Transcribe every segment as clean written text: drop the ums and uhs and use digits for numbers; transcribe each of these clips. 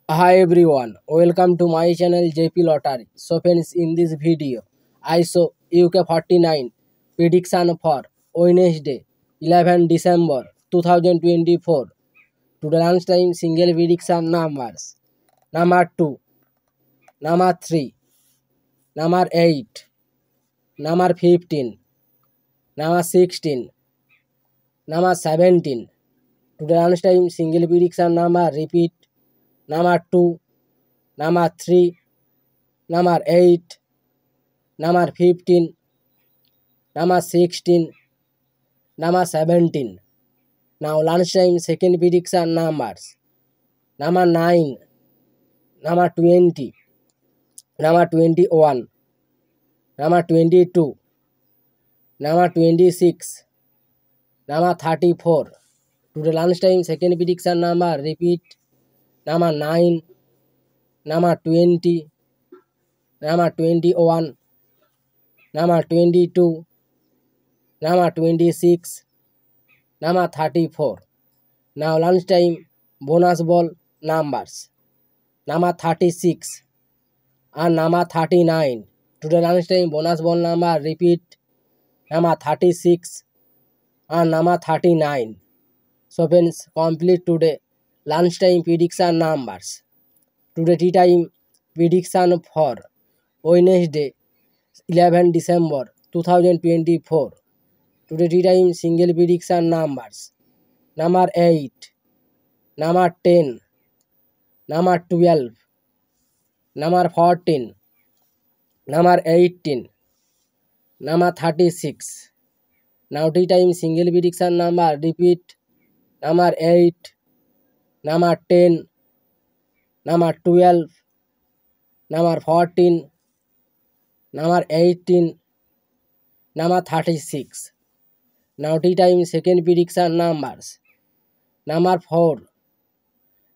Hi everyone, welcome to my channel JP Lottery. So friends, in this video, I show UK49 prediction for Wednesday, 11 December 2024. To the lunchtime single prediction numbers: number 2, number 3, number 8, number 15, number 16, number 17. To the lunchtime single prediction number repeat: number 2, number 3, number 8, number 15, number 16, number 17. Now lunchtime second prediction numbers: number 9, number 20, number 21, number 22, number 26, number 34. To the lunchtime second prediction number repeat: number 9, number 20, number 21, number 22, number 26, number 34. Now lunchtime bonus ball numbers: number 36 and number 39. To the lunchtime bonus ball number repeat: number 36 and number 39. So friends, complete today lunchtime prediction numbers. Today tea time prediction for Wednesday, 11 December 2024. Today tea time single prediction numbers: number 8, number 10, number 12, number 14, number 18, number 36. Now tea time single prediction number repeat: number 8, number 10, number 12, number 14, number 18, number 36. Now tea time second prediction numbers: number 4,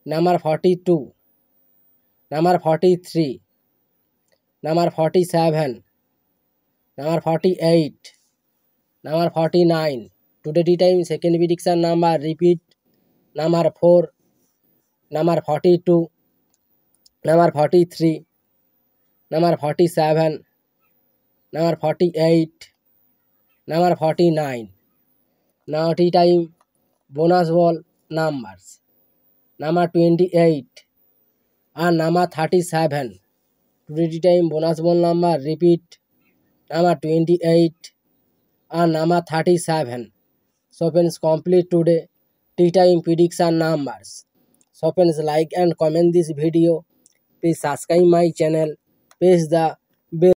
number 42, number 43, number 47, number 48, number 49. Today tea time second prediction number repeat: number 4, number 42, number 43, number 47, number 48, number 49. Now tea time bonus ball numbers: number 28 and number 37. Today tea time bonus ball number repeat: number 28 and number 37. So friends, complete today tea time prediction numbers. So friends, like and comment this video. Please subscribe my channel. Press the